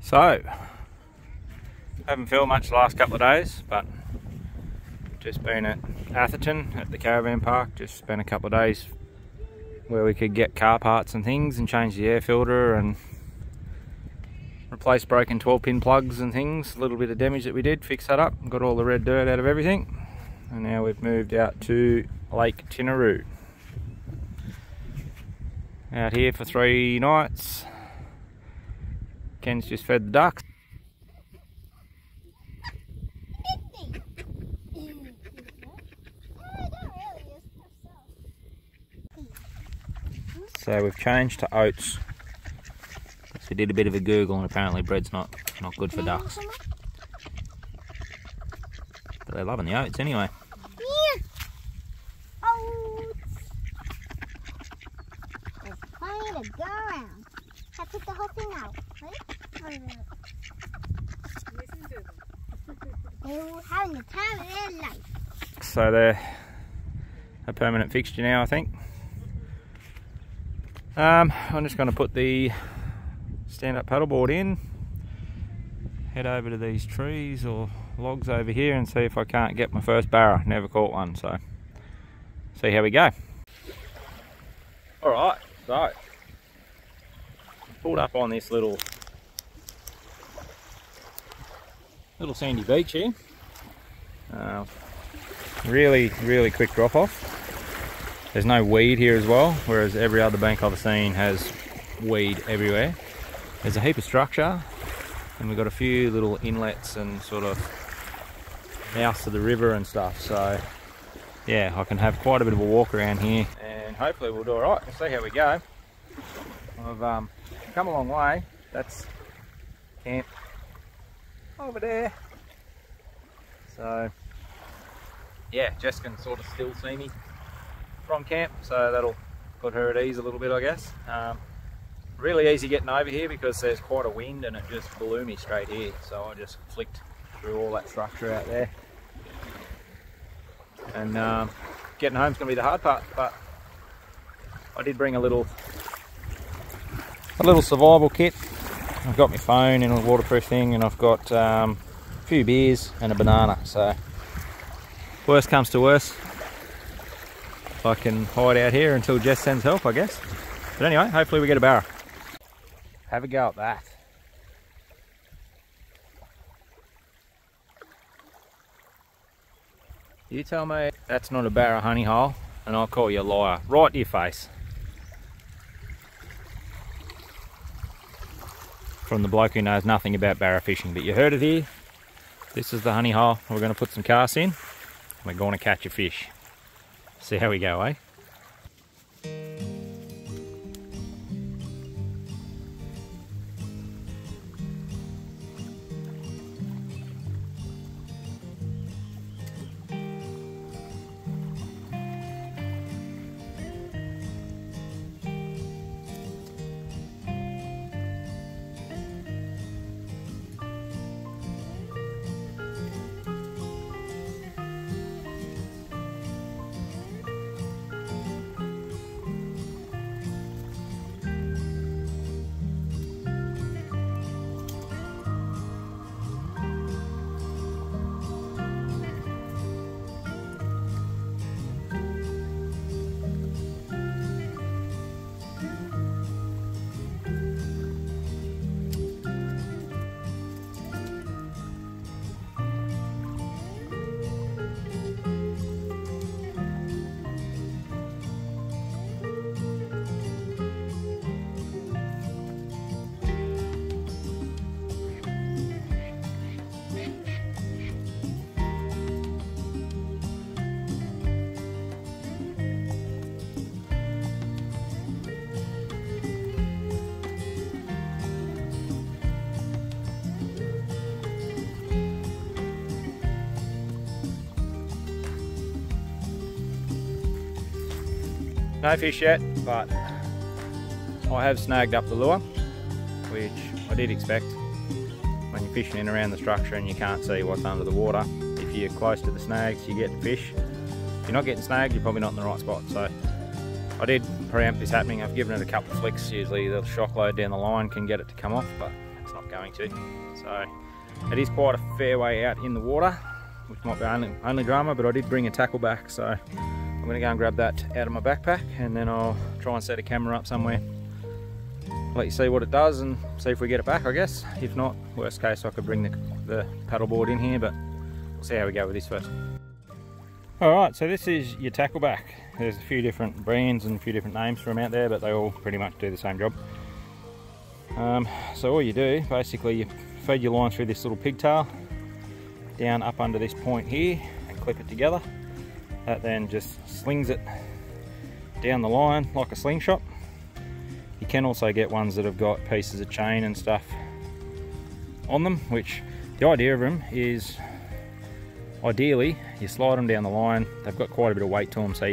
So, haven't filmed much the last couple of days, but just been at Atherton at the caravan park. Just spent a couple of days where we could get car parts and things and change the air filter and replace broken 12-pin plugs and things. A little bit of damage that we did, fix that up, got all the red dirt out of everything, and now we've moved out to Lake Tinaroo. Out here for 3 nights. Ken's just fed the ducks. So we've changed to oats. So we did a bit of a Google and apparently bread's not good for ducks. But they're loving the oats anyway. There's plenty to go around. I took the whole thing out. Right? They're having the time of their life. So they're a permanent fixture now, I think. I'm just going to put the stand-up paddleboard in, head over to these trees or logs over here and see if I can't get my first barra. Never caught one, so see how we go. Alright, so pulled up on this little sandy beach here. Really quick drop off. There's no weed here as well, whereas every other bank I've seen has weed everywhere. There's a heap of structure, and we've got a few little inlets and sort of mouths to the river and stuff. So yeah, I can have quite a bit of a walk around here, and hopefully we'll do alright. We'll see how we go. I've come a long way. That's camp over there. So yeah, Jess can sort of still see me from camp, so that'll put her at ease a little bit, I guess. Really easy getting over here because there's quite a wind and it just blew me straight here, so I just flicked through all that structure out there. And getting home's going to be the hard part, but I did bring a little survival kit. I've got my phone in a waterproof thing, and I've got a few beers and a banana, so worst comes to worst, I can hide out here until Jess sends help, I guess. But anyway, hopefully we get a barra. Have a go at that. You tell me that's not a barra honey hole, and I'll call you a liar. Right to your face. From the bloke who knows nothing about barra fishing, but you heard it here. This is the honey hole. We're going to put some casts in. We're going to catch a fish. See how we go, eh? No fish yet, but I have snagged up the lure, which I did expect. When you're fishing in around the structure and you can't see what's under the water, if you're close to the snags, you get fish. If you're not getting snagged, you're probably not in the right spot. So I did preempt this happening. I've given it a couple of flicks. Usually the shock load down the line can get it to come off, but it's not not going to. So it is quite a fair way out in the water, which might be only drama, but I did bring a tackle back, so I'm going to go and grab that out of my backpack, and then I'll try and set a camera up somewhere, let you see what it does and see if we get it back, I guess. If not, worst case I could bring the paddleboard in here, but we'll see how we go with this first. Alright, so this is your tackle back. There's a few different brands and a few different names for them out there, but they all pretty much do the same job. So all you do, basically, you feed your line through this little pigtail down up under this point here and clip it together. That then just slings it down the line like a slingshot. You can also get ones that have got pieces of chain and stuff on them, which the idea of them is, ideally, you slide them down the line. They've got quite a bit of weight to them, so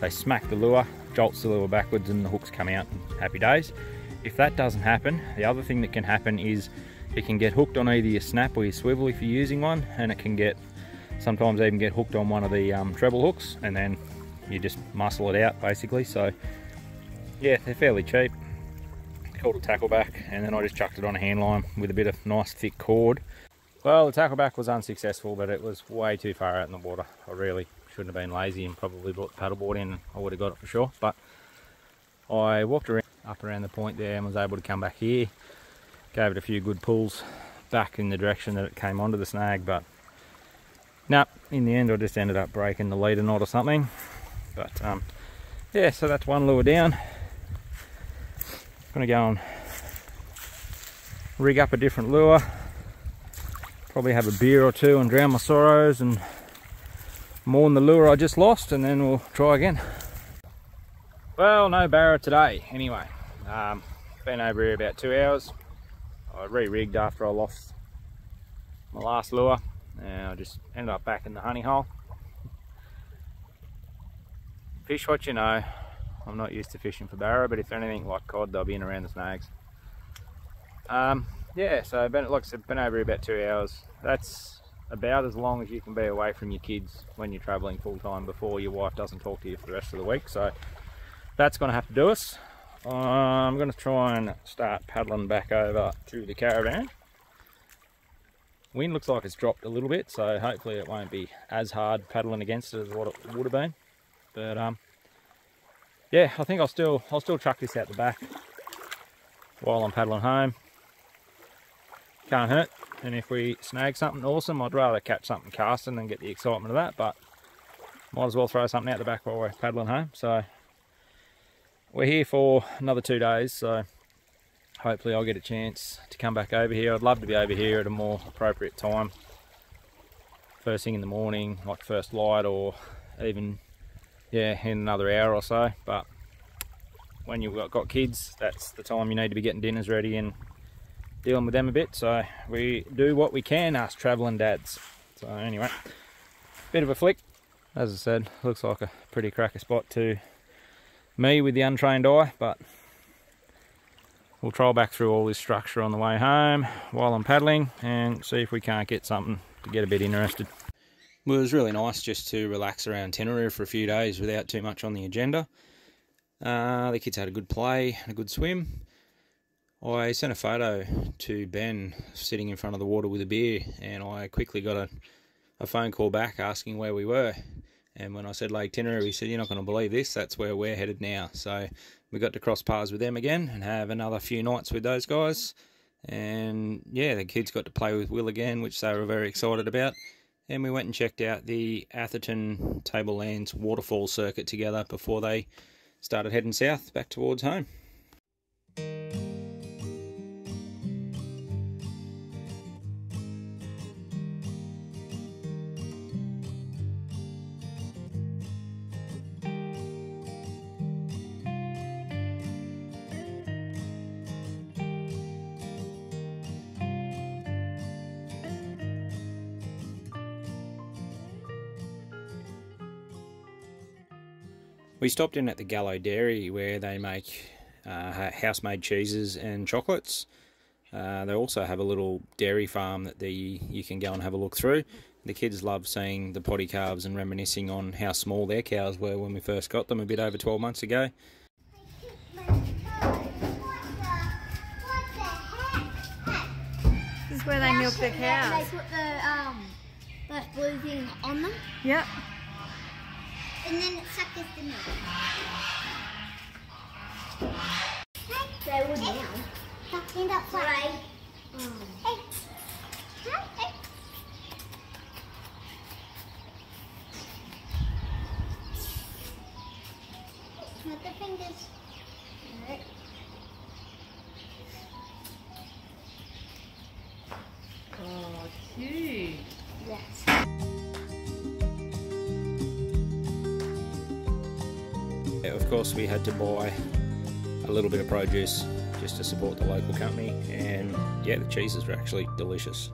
they smack the lure, jolts the lure backwards, and the hooks come out. Happy days. If that doesn't happen, the other thing that can happen is it can get hooked on either your snap or your swivel if you're using one, and it can sometimes even get hooked on one of the treble hooks, and then you just muscle it out basically. So yeah, they're fairly cheap. Called a tackle back, and then I just chucked it on a hand line with a bit of nice thick cord. Well, the tackle back was unsuccessful, but it was way too far out in the water. I really shouldn't have been lazy and probably brought the paddleboard in. I would have got it for sure, but I walked up around the point there and was able to come back here. Gave it a few good pulls back in the direction that it came onto the snag, but no, in the end I just ended up breaking the leader knot or something. But yeah, so that's one lure down. Gonna go and rig up a different lure, probably have a beer or two and drown my sorrows and mourn the lure I just lost, and then we'll try again. Well, no Barra today anyway. Been over here about 2 hours. I re-rigged after I lost my last lure, and I just ended up back in the honey hole. Fish what you know. I'm not used to fishing for Barra, but if anything like cod, they'll be in around the snags. Yeah, so like I said, been over here about 2 hours. That's about as long as you can be away from your kids when you're travelling full time before your wife doesn't talk to you for the rest of the week. So that's going to have to do us. I'm going to try and start paddling back over to the caravan. Wind looks like it's dropped a little bit, so hopefully it won't be as hard paddling against it as what it would have been. But yeah, I think I'll still chuck this out the back while I'm paddling home. Can't hurt, and if we snag something awesome, I'd rather catch something casting than get the excitement of that, but might as well throw something out the back while we're paddling home. So we're here for another 2 days, so hopefully I'll get a chance to come back over here. I'd love to be over here at a more appropriate time, first thing in the morning, like first light, or even yeah, in another hour or so. But when you've got kids, that's the time you need to be getting dinners ready and dealing with them a bit. So we do what we can, us travelling dads. So anyway, bit of a flick. As I said, looks like a pretty cracker spot to me with the untrained eye, but we'll troll back through all this structure on the way home while I'm paddling and see if we can't get something to get a bit interested. Well, it was really nice just to relax around Tinaroo for a few days without too much on the agenda. The kids had a good play and a good swim. I sent a photo to Ben sitting in front of the water with a beer, and I quickly got a phone call back asking where we were. And when I said Lake Tinaroo, he said, "You're not going to believe this, that's where we're headed now." So we got to cross paths with them again and have another few nights with those guys. And yeah, the kids got to play with Will again, which they were very excited about. And we went and checked out the Atherton Tablelands Waterfall Circuit together before they started heading south back towards home. We stopped in at the Gallo Dairy where they make house-made cheeses and chocolates. They also have a little dairy farm that you can go and have a look through. The kids love seeing the potty calves and reminiscing on how small their cows were when we first got them a bit over 12 months ago. where they milk their cows. They put the blue thing on them. Yep. And then it suckers the milk. They would now. Stand up flat. Hey. Hey. Not the fingers. Right. Oh, cute. Yes. Yeah, of course we had to buy a little bit of produce just to support the local company, and yeah, the cheeses were actually delicious.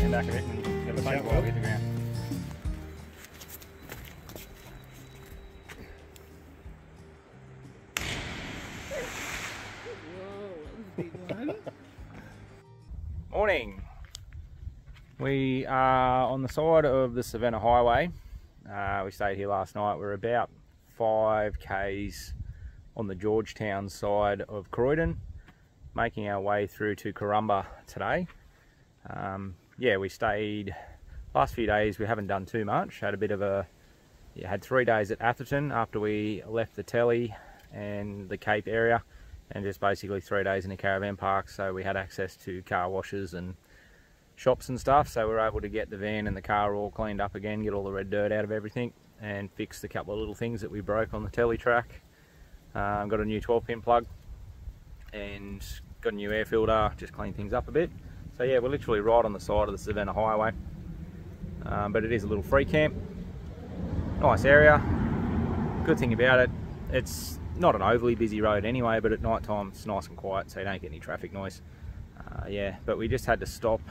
Back of it and get the paint while hit the ground. Morning. We are on the side of the Savannah Highway. We stayed here last night. We're about 5 k's on the Georgetown side of Croydon, making our way through to Karumba today. Yeah, we stayed last few days. We haven't done too much. Had a bit of a, had 3 days at Atherton after we left the telly and the Cape area, and just basically 3 days in a caravan park. So we had access to car washes and shops and stuff. So we were able to get the van and the car all cleaned up again, get all the red dirt out of everything, and fix the couple of little things that we broke on the telly track. Got a new 12-pin plug and got a new air filter, just cleaned things up a bit. So yeah, we're literally right on the side of the Savannah Highway, but it is a little free camp. Nice area. Good thing about it, it's not an overly busy road anyway, but at night time it's nice and quiet, so you don't get any traffic noise. Yeah, but we just had to stop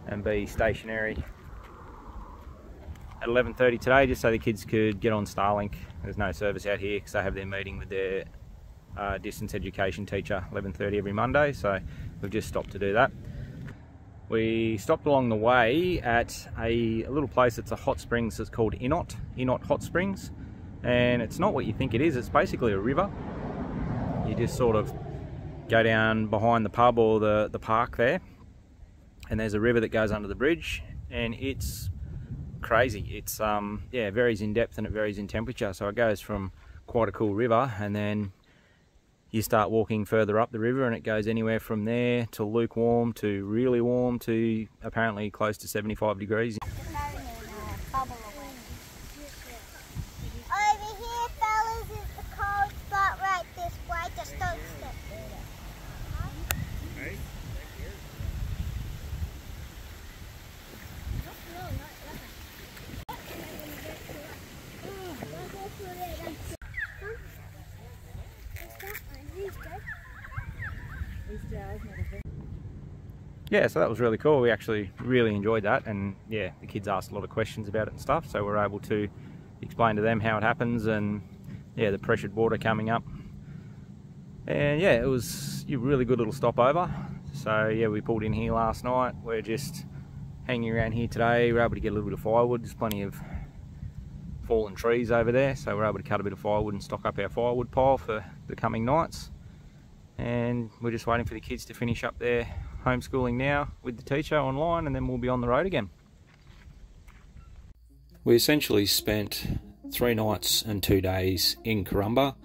and be stationary at 11:30 today, just so the kids could get on Starlink. There's no service out here because they have their meeting with their distance education teacher 11:30 every Monday, so we've just stopped to do that. We stopped along the way at a little place that's a hot springs. It's called Inot Hot Springs, and it's not what you think it is. It's basically a river. You just sort of go down behind the pub or the park there, and there's a river that goes under the bridge, and it's crazy. It's yeah, it varies in depth and it varies in temperature, so it goes from quite a cool river, and then you start walking further up the river and it goes anywhere from there to lukewarm to really warm to apparently close to 75 degrees. Over here, fellas, is the cold spot right this way. Just don't step. Yeah, so that was really cool. We actually really enjoyed that, and yeah, the kids asked a lot of questions about it and stuff, so we're able to explain to them how it happens, and yeah, the pressured water coming up. And yeah, it was a really good little stopover. So yeah, we pulled in here last night. We're just hanging around here today. We're able to get a little bit of firewood. There's plenty of fallen trees over there, so we're able to cut a bit of firewood and stock up our firewood pile for the coming nights. And we're just waiting for the kids to finish up their homeschooling now with the teacher online, and then we'll be on the road again. We essentially spent 3 nights and 2 days in Karumba.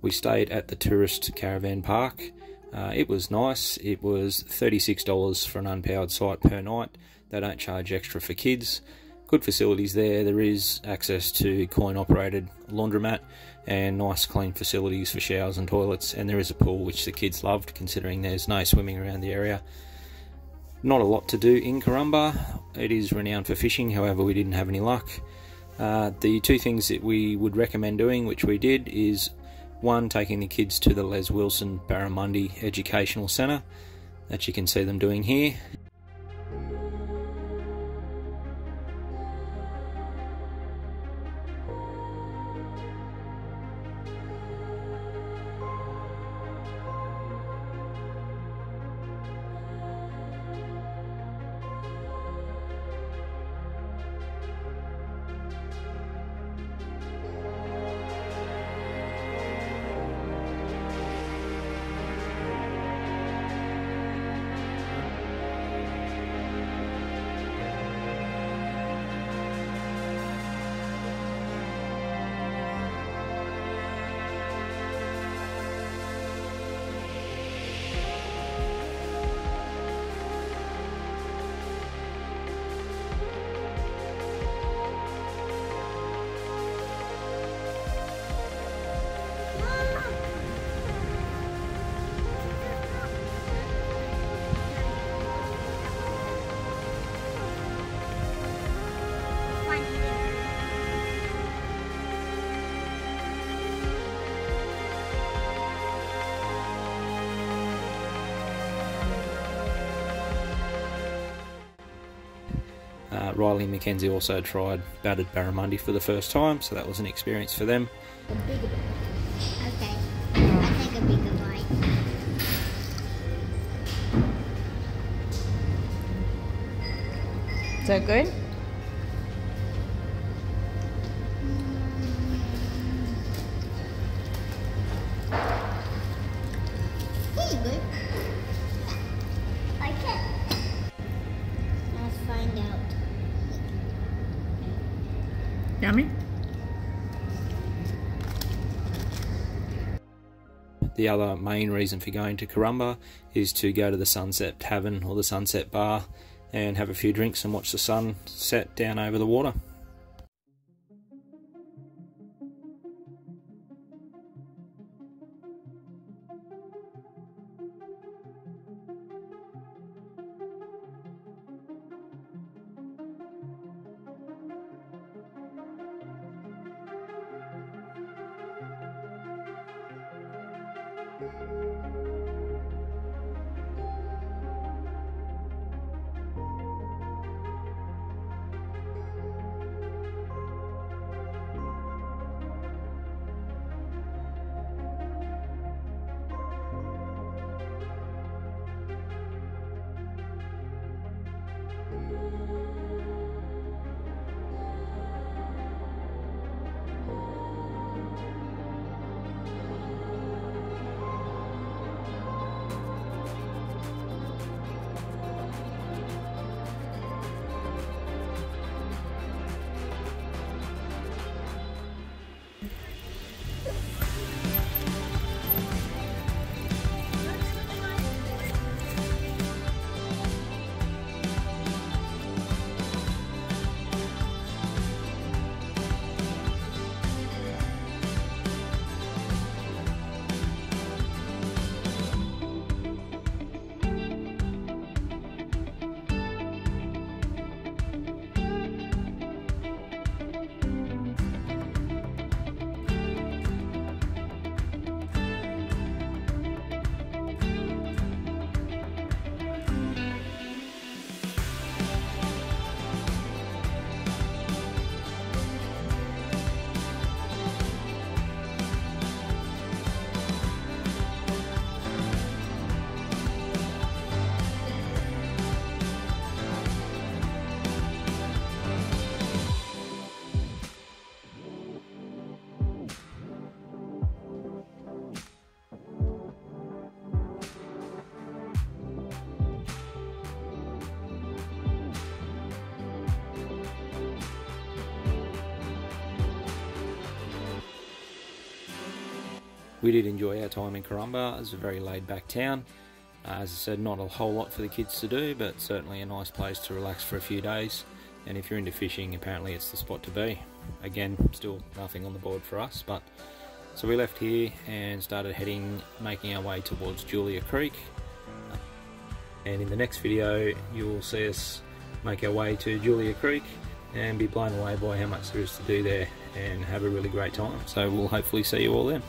We stayed at the tourist caravan park. It was nice. It was $36 for an unpowered site per night. They don't charge extra for kids. Good facilities there. There is access to coin operated laundromat and nice clean facilities for showers and toilets, and there is a pool which the kids loved, considering there's no swimming around the area. Not a lot to do in Karumba. It is renowned for fishing, however we didn't have any luck. The 2 things that we would recommend doing, which we did, is 1, taking the kids to the Les Wilson Barramundi Educational Centre, that you can see them doing here. Riley and Mackenzie also tried battered barramundi for the first time, so that was an experience for them. Okay, I'll take a bigger bite. Is that good? Pretty good. I can. Let's find out. Yummy? The other main reason for going to Karumba is to go to the Sunset Tavern or the Sunset Bar and have a few drinks and watch the sun set down over the water. We did enjoy our time in Karumba. It was a very laid back town. As I said, not a whole lot for the kids to do, but certainly a nice place to relax for a few days. And if you're into fishing, apparently it's the spot to be. Again, still nothing on the board for us, but so we left here and started making our way towards Julia Creek. And in the next video, you'll see us make our way to Julia Creek and be blown away by how much there is to do there and have a really great time. So we'll hopefully see you all then.